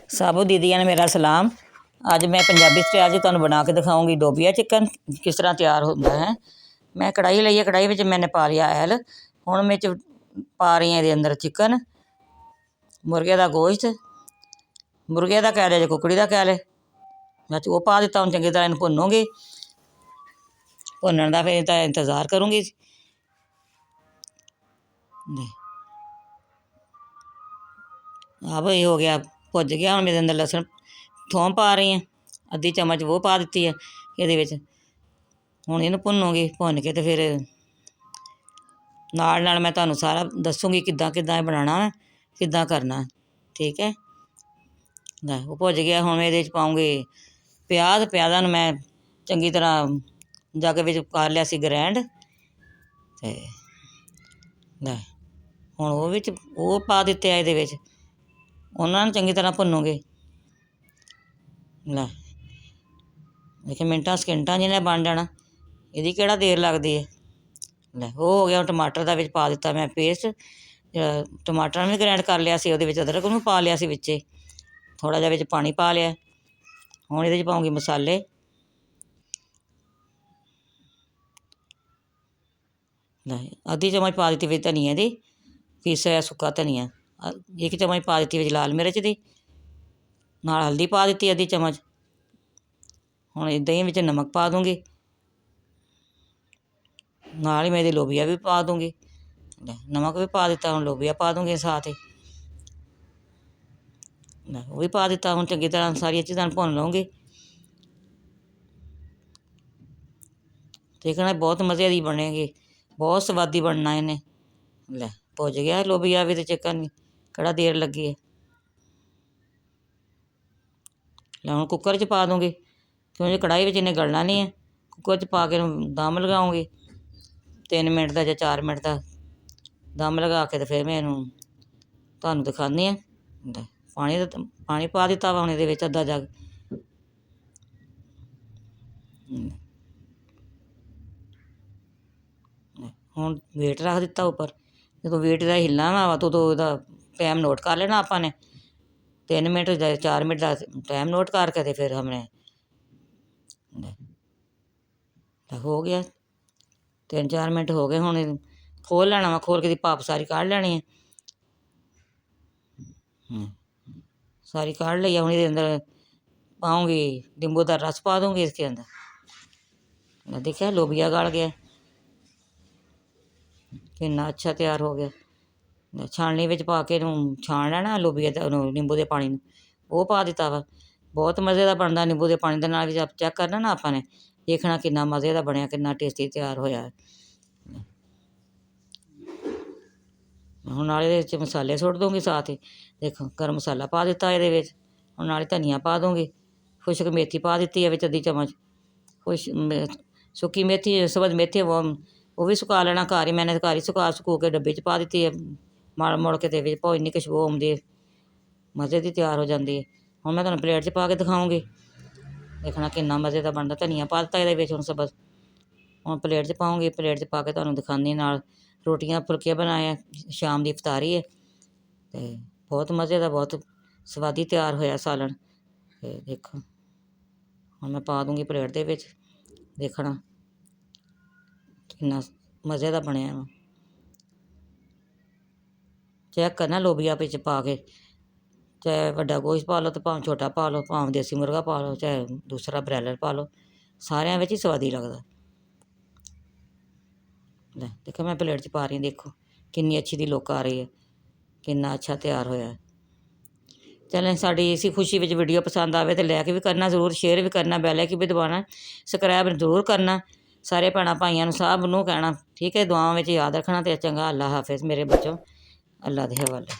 सब दीदियां ने मेरा सलाम। अज मैं पंजाबी स्टाइल तुहानूं बना के दिखाऊंगी डोबिया चिकन किस तरह तैयार होता है। मैं कढ़ाई लई है, कढ़ाई में मैंने पा लिया ऑयल। हुण मैं पा रही हूँ ये अंदर चिकन, मुर्गे का गोश्त, मुर्गे का कै ले जो कुकड़ी का कै ले, मैं वो पा दिता। हुण चंगी तरह इन्हूं भुनूंगी, भुनण का फिर इसदा इंतज़ार करूँगी। अब ये हो गया, भुज गया। हुण मेरे अंदर लसन थोम पा रही हैं, अद्धी चम्मच वो पा दी है ये विच। हुण इहनूं भुनूंगी, भुन के तो फिर नाल नाल मैं तुहानूं सारा दसूँगी किद्दां किद्दां बनाना है, किद्दां करना है। ठीक है, लै वो भुज गया। हुण मैं इहदे च पाऊँगी प्याज। प्याज़ां नूं मैं चंगी तरह जग विच कर लिया सी ग्रैंड, ते लै हुण वो विच वो पा दित्ते आ इहदे विच। उन्हां नूं चंगी तरह भुनूंगी। लै देखिए मिंटां सकिंटां जिन्हें बन जाना, इहदी किहड़ा देर लगदी है। लै वो हो गया। टमाटर का विच पा दित्ता मैं पेस्ट, टमाटर भी ग्रैंड कर लिया सी, ਉਹਦੇ ਵਿੱਚ अदरक भी पा लिया सी विचे, थोड़ा जिहा विच पानी पा लिया। हुण ਇਹਦੇ 'ਚ पाऊँगी मसाले। लै अद्धी चम्मच पा दी विच धनिया दी, पीसा होया सुक्का धनिया। 1 चम्मच पा दी विच लाल मिर्च दी, नाल हल्दी पा दी अद्धी चम्मच। हुण दही विच नमक पा दूँगी, नाल ही मैं ਇਹਦੀ लोबिया भी पा दूँगी। नमक भी पा दिता, हुण लोबिया पा दूँगी साथ ही। वो भी पा दिता। हुण चंगी तरह सारियां चीज़ां भुन लूँगी। देखना बहुत मज़े की बनेगी, बहुत स्वादी बनना इन्हें। लै भुज गया लोबिया भी, तो चिकन भी किहड़ा देर लगी है। लै हुण कुकर च पा दूँगी, क्योंकि कढ़ाई विच इन्हें गलना नहीं है। कुकर च पा के दम लगाऊँगी 3 मिनट का या 4 मिनट का दम लगा के, तो फिर मैं इनूं तुहानूं दिखानी है। पानी पा दिता वा हुण इहदे विच अद्धा जग। हुण वेट रख दिता उपर। जो वेट का हिलना वा तो ਉਹਦਾ टाइम नोट कर लेना आपां ने। 3 मिनट या 4 मिनट का टाइम नोट करके तो फिर हमने हो गया। 3-4 मिनट हो गए। हुण खोल लेना वा, खोल के दी भाप सारी कढ़ लैनी है। सारी कढ़ ली है। हुण इहदे अंदर पाऊँगी नींबू का रस, पा दूँगी इसके अंदर। देखिए लोबिया गल गया, कितना अच्छा तैयार हो गया। छाननी विच पा के छान लेना लोबिया नींबू के पानी नूं, वो पा दिता वा। बहुत मज़े का बनता नींबू के पानी के नाल। चैक करना ना आपां ने, देखना कितना मज़े का बनया, कितना टेस्टी तैयार होया है। हुण नाल इहदे विच मसाले सुੱਟ दूँगी साथ ही। देखो गर्म मसाला पा दिता इहदे विच। हुण नाल धनिया पा दूँगी, खुश्क मेथी पा दी है विच अद्धी चम्मच। सुक्की मेथी सब्ज़ मेथी वो भी सुका लेना घर ही। मैंने घर ही सुकू के डब्बे च पा दी है। मल मुल के ते भाव इन्नी खुशबू आउंदी है, मज़े की तैयार हो जाती है। हुण मैं तुहानूं प्लेट च पा के दिखाऊँगी, देखना कितना मज़े का बनता। धनिया पा दिता इहदे विच हुण सब्ज़। हुण प्लेट च पाऊँगी, प्लेट च पा के तुहानूं दिखानी। नाल रोटियां फुलके बनाए, शाम की इफ्तारी है। तो बहुत मज़े का, बहुत स्वादी तैयार होया सालन। ते देखो हुण मैं पा दूँगी प्लेट दे विच, देखना कितना मज़े का बनया वा। चैक करना लोबिया विच पा के, चाहे वड्डा गोश्त पा लो तो भावें छोटा पा लो, भावें देसी मुर्गा पा लो, चाहे दूसरा ब्रैलर पा लो, सारियां विच ही स्वादी लगदा। लै देखो मैं प्लेट च पा रही, देखो कितनी अच्छी दी लुक आ रही है, कितना अच्छा तैयार होया है। चलें साड़ी इसी खुशी विच वीडियो पसंद आवे तो लाइक भी करना ज़रूर, शेयर भी करना, बैल आइकन भी दबाना, सबसक्राइब जरूर करना। सारे भैणां भाइयां नूं सब नूं कहना, ठीक है, दुआवां विच याद रखना। तो चंगा, अल्लाह हाफिज़ मेरे बच्चों, अल्लाह दे हवाले।